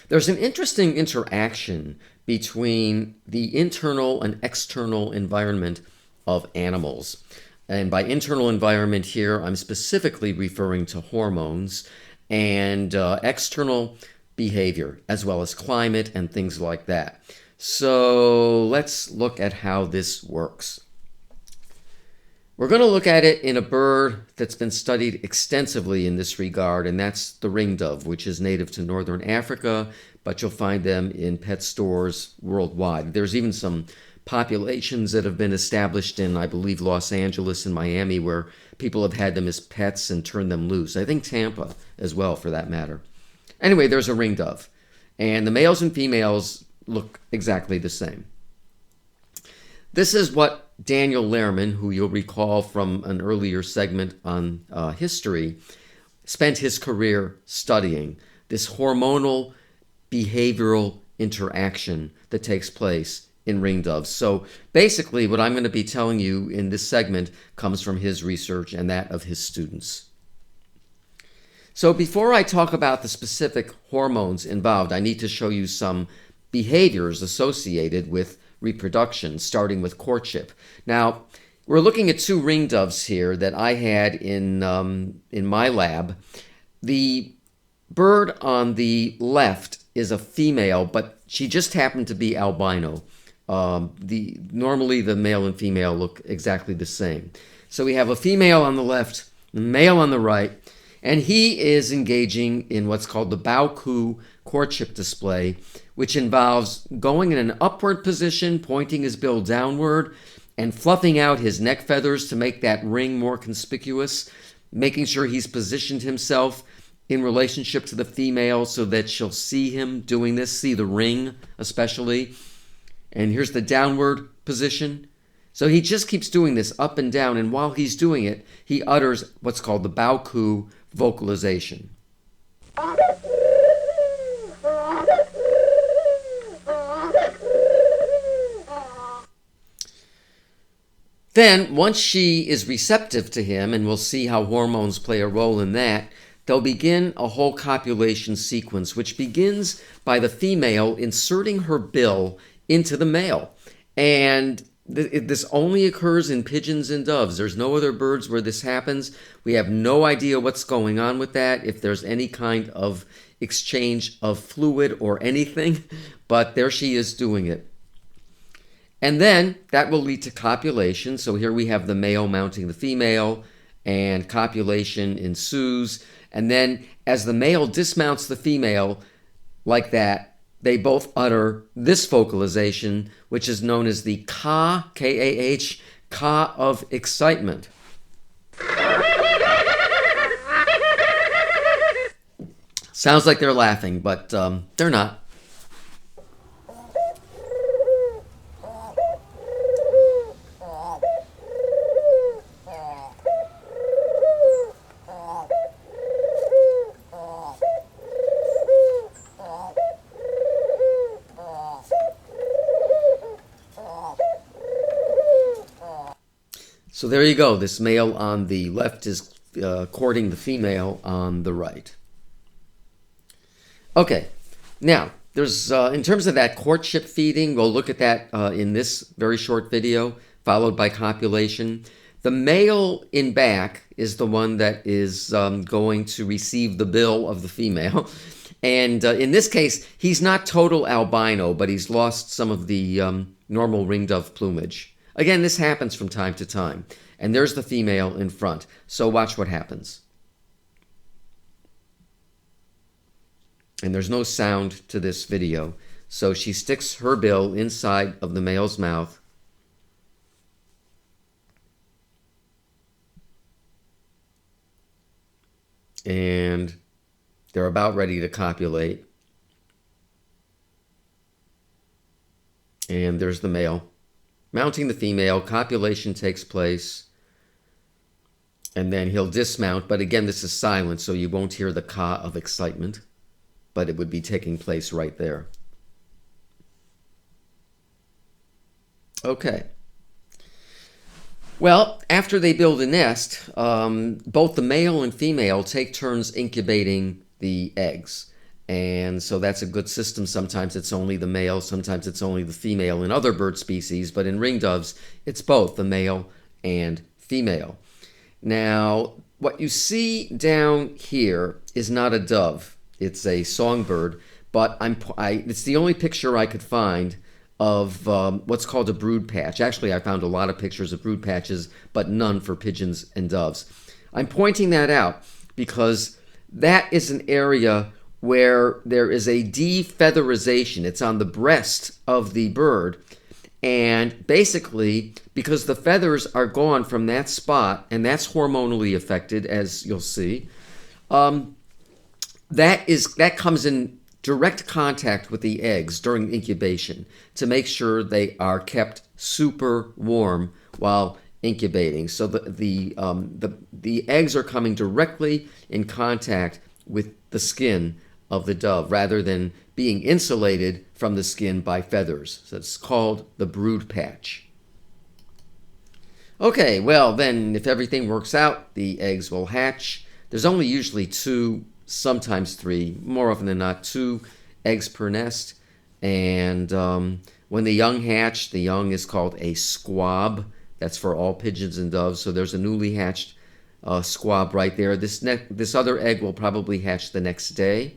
There's an interesting interaction between the internal and external environment of animals. And by internal environment here, I'm specifically referring to hormones and external behavior, as well as climate and things like that. So let's look at how this works. We're going to look at it in a bird that's been studied extensively in this regard, and that's the ringdove, which is native to northern Africa, but you'll find them in pet stores worldwide. There's even some populations that have been established in, I believe, Los Angeles and Miami, where people have had them as pets and turned them loose. I think Tampa as well, for that matter. Anyway, there's a ringdove, and the males and females look exactly the same. This is what Daniel Lehrman, who you'll recall from an earlier segment on history, spent his career studying, this hormonal behavioral interaction that takes place in ringdoves. So basically what I'm going to be telling you in this segment comes from his research and that of his students. So before I talk about the specific hormones involved, I need to show you some behaviors associated with reproduction, starting with courtship. Now, we're looking at two ringdoves here that I had in my lab. The bird on the left is a female, but she just happened to be albino. Normally the male and female look exactly the same. So we have a female on the left, a male on the right, and he is engaging in what's called the Bao-Ku courtship display, which involves going in an upward position, pointing his bill downward, and fluffing out his neck feathers to make that ring more conspicuous, making sure he's positioned himself in relationship to the female so that she'll see him doing this, see the ring especially. And here's the downward position. So he just keeps doing this up and down, and while he's doing it, he utters what's called the Bao-Ku vocalization. Then, once she is receptive to him, and we'll see how hormones play a role in that, they'll begin a whole copulation sequence, which begins by the female inserting her bill into the male. And this only occurs in pigeons and doves. There's no other birds where this happens. We have no idea what's going on with that, if there's any kind of exchange of fluid or anything, but there she is doing it. And then that will lead to copulation. So here we have the male mounting the female, and copulation ensues. And then as the male dismounts the female like that, they both utter this vocalization, which is known as the ka, K-A-H, ka of excitement. Sounds like they're laughing, but they're not. So there you go. This male on the left is courting the female on the right. Okay, now there's in terms of that courtship feeding, we'll look at that in this very short video, followed by copulation. The male in back is the one that is going to receive the bill of the female. And in this case, he's not total albino, but he's lost some of the normal ringdove plumage. Again, this happens from time to time. And there's the female in front. So watch what happens. And there's no sound to this video. So she sticks her bill inside of the male's mouth. And they're about ready to copulate. And there's the male mounting the female. Copulation takes place. And then he'll dismount. But again, this is silent, so you won't hear the ka of excitement. But it would be taking place right there. Okay. Well, after they build a nest, both the male and female take turns incubating the eggs. And so that's a good system. Sometimes it's only the male, sometimes it's only the female in other bird species, but in ringdoves, it's both the male and female. Now, what you see down here is not a dove. It's a songbird, but it's the only picture I could find of what's called a brood patch. Actually, I found a lot of pictures of brood patches, but none for pigeons and doves. I'm pointing that out because that is an area where there is a defeatherization. It's on the breast of the bird. And basically, because the feathers are gone from that spot, and that's hormonally affected, as you'll see, that comes in direct contact with the eggs during incubation to make sure they are kept super warm while incubating. So the eggs are coming directly in contact with the skin of the dove rather than being insulated from the skin by feathers. So it's called the brood patch. Okay, well then if everything works out, the eggs will hatch. There's only usually 2, sometimes 3, more often than not 2 eggs per nest. And when the young hatch, the young is called a squab. That's for all pigeons and doves. So there's a newly hatched squab right there. This other egg will probably hatch the next day.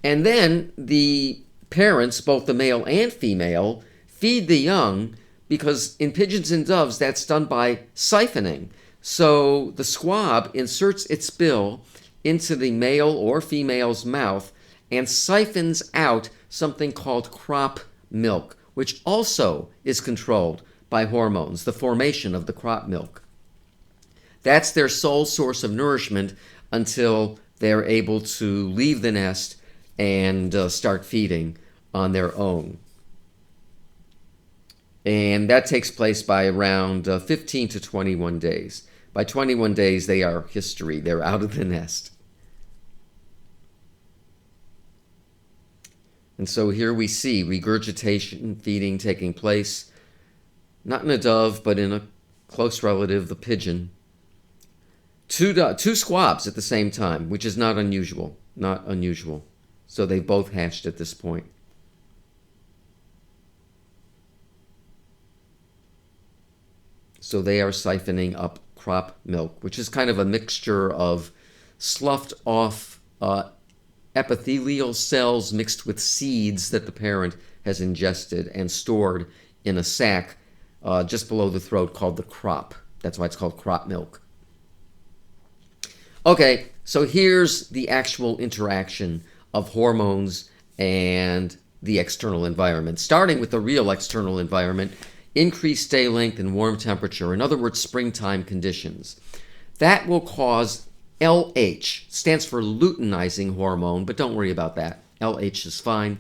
And then the parents, both the male and female, feed the young because in pigeons and doves, that's done by siphoning. So the squab inserts its bill into the male or female's mouth and siphons out something called crop milk, which also is controlled by hormones, the formation of the crop milk. That's their sole source of nourishment until they're able to leave the nest and start feeding on their own. And that takes place by around 15 to 21 days. By 21 days, they are history. They're out of the nest. And so here we see regurgitation, feeding taking place, not in a dove, but in a close relative, the pigeon. Two squabs at the same time, which is not unusual. Not unusual. So they both hatched at this point. So they are siphoning up crop milk, which is kind of a mixture of sloughed off epithelial cells mixed with seeds that the parent has ingested and stored in a sac just below the throat called the crop. That's why it's called crop milk. Okay, so here's the actual interaction of hormones and the external environment. Starting with the real external environment, increased day length and warm temperature, in other words, springtime conditions. That will cause LH, stands for luteinizing hormone, but don't worry about that. LH is fine.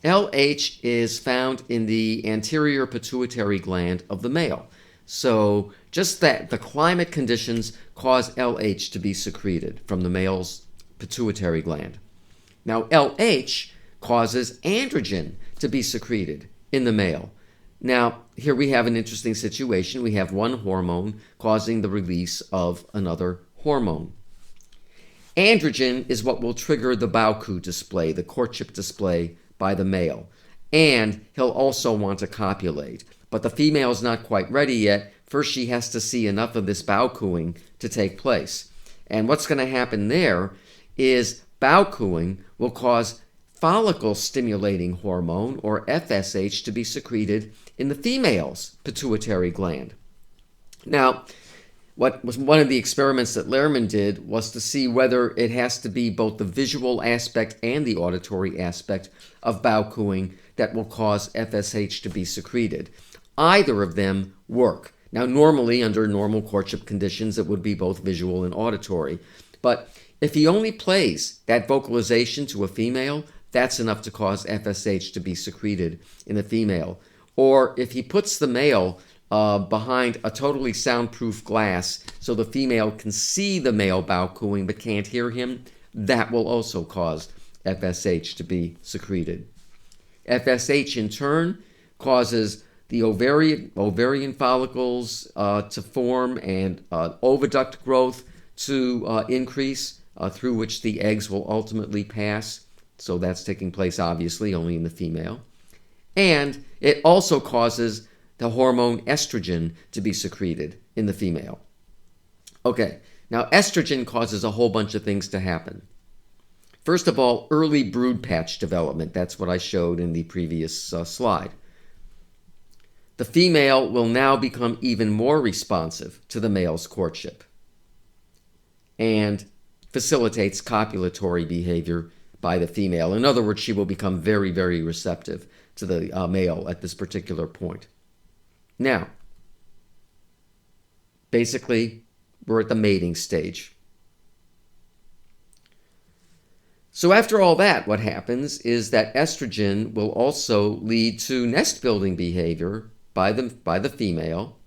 LH is found in the anterior pituitary gland of the male. So just that the climate conditions cause LH to be secreted from the male's pituitary gland. Now, LH causes androgen to be secreted in the male. Now, here we have an interesting situation. We have one hormone causing the release of another hormone. Androgen is what will trigger the Bauku display, the courtship display by the male. And he'll also want to copulate. But the female's not quite ready yet. First, she has to see enough of this Baukuing to take place. And what's going to happen there is Baukuing will cause follicle-stimulating hormone, or FSH, to be secreted in the female's pituitary gland. Now, what was one of the experiments that Lehrman did was to see whether it has to be both the visual aspect and the auditory aspect of Baukuing that will cause FSH to be secreted. Either of them work. Now, normally, under normal courtship conditions, it would be both visual and auditory. But if he only plays that vocalization to a female, that's enough to cause FSH to be secreted in the female. Or if he puts the male behind a totally soundproof glass so the female can see the male Baukuing but can't hear him, that will also cause FSH to be secreted. FSH in turn causes the ovarian follicles to form and oviduct growth to increase through which the eggs will ultimately pass. So that's taking place, obviously, only in the female. And it also causes the hormone estrogen to be secreted in the female. Okay, now estrogen causes a whole bunch of things to happen. First of all, early brood patch development. That's what I showed in the previous slide. The female will now become even more responsive to the male's courtship and facilitates copulatory behavior by the female. In other words, she will become very, very receptive to the male at this particular point. Now, basically, we're at the mating stage. So after all that, what happens is that estrogen will also lead to nest-building behavior by the female,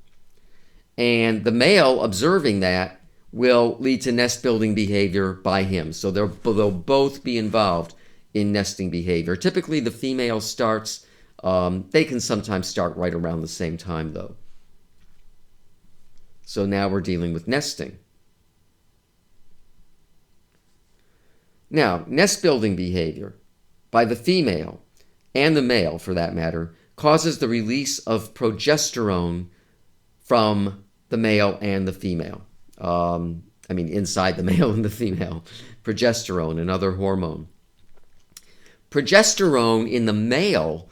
and the male observing that will lead to nest-building behavior by him. So they'll both be involved in nesting behavior. Typically, the female starts, they can sometimes start right around the same time, though. So now we're dealing with nesting. Now, nest-building behavior by the female, and the male for that matter, causes the release of progesterone from the male and the female. Inside the male and the female. Progesterone, another hormone. Progesterone in the male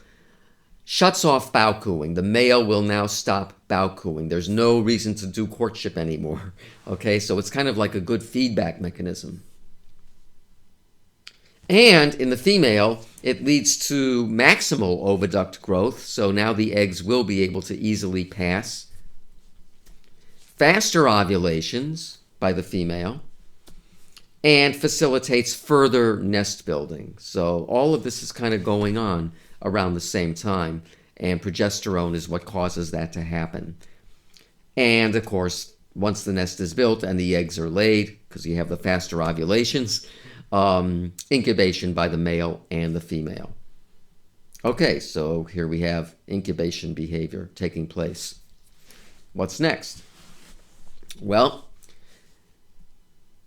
shuts off bow cooing. The male will now stop bow cooing. There's no reason to do courtship anymore. Okay, so it's kind of like a good feedback mechanism. And in the female, it leads to maximal oviduct growth, so now the eggs will be able to easily pass. Faster ovulations by the female, and facilitates further nest building. So all of this is kind of going on around the same time, and progesterone is what causes that to happen. And of course, once the nest is built and the eggs are laid, because you have the faster ovulations, incubation by the male and the female. Okay, so here we have incubation behavior taking place. What's next? Well,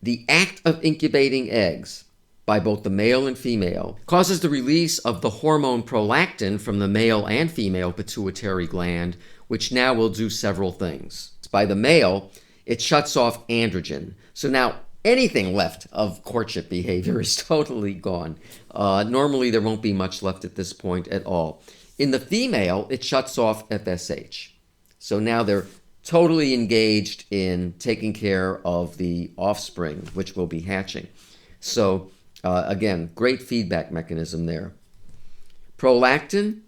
the act of incubating eggs by both the male and female causes the release of the hormone prolactin from the male and female pituitary gland, which now will do several things. By the male, it shuts off androgen. So now anything left of courtship behavior is totally gone. Normally, there won't be much left at this point at all. In the female, it shuts off FSH. So now they're totally engaged in taking care of the offspring, which will be hatching. So again, great feedback mechanism there. Prolactin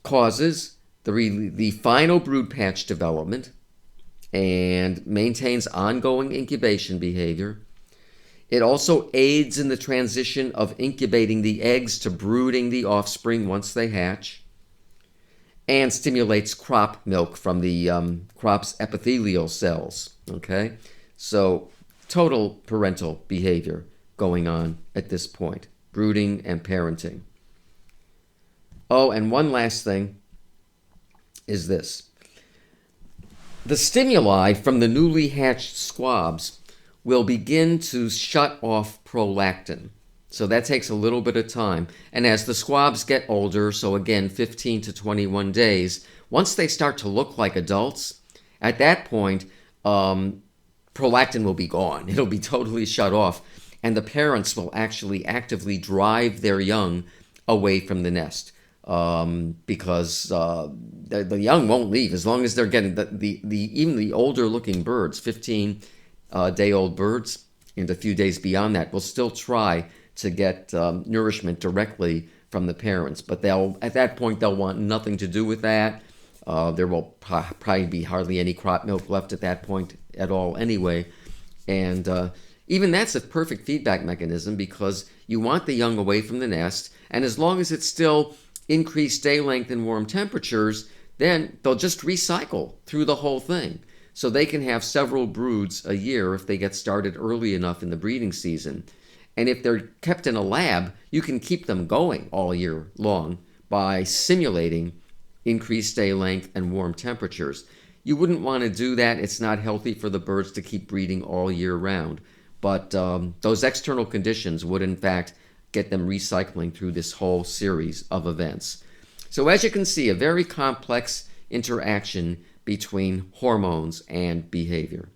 causes the final brood patch development and maintains ongoing incubation behavior. It also aids in the transition of incubating the eggs to brooding the offspring once they hatch, and stimulates crop milk from the crop's epithelial cells. Okay, so total parental behavior going on at this point, brooding and parenting. Oh, and one last thing is this. The stimuli from the newly hatched squabs will begin to shut off prolactin. So that takes a little bit of time. And as the squabs get older, so again, 15 to 21 days, once they start to look like adults, at that point, prolactin will be gone. It'll be totally shut off. And the parents will actually actively drive their young away from the nest. Because the young won't leave as long as they're getting even the older looking birds, 15-day-old birds, and a few days beyond that, will still try to get nourishment directly from the parents. But at that point they'll want nothing to do with that. There will probably be hardly any crop milk left at that point at all anyway. And even that's a perfect feedback mechanism, because you want the young away from the nest, and as long as it's still increased day length and warm temperatures, then they'll just recycle through the whole thing. So they can have several broods a year if they get started early enough in the breeding season. And if they're kept in a lab, you can keep them going all year long by simulating increased day length and warm temperatures. You wouldn't want to do that. It's not healthy for the birds to keep breeding all year round. but those external conditions would in fact get them recycling through this whole series of events. So as you can see, a very complex interaction between hormones and behavior.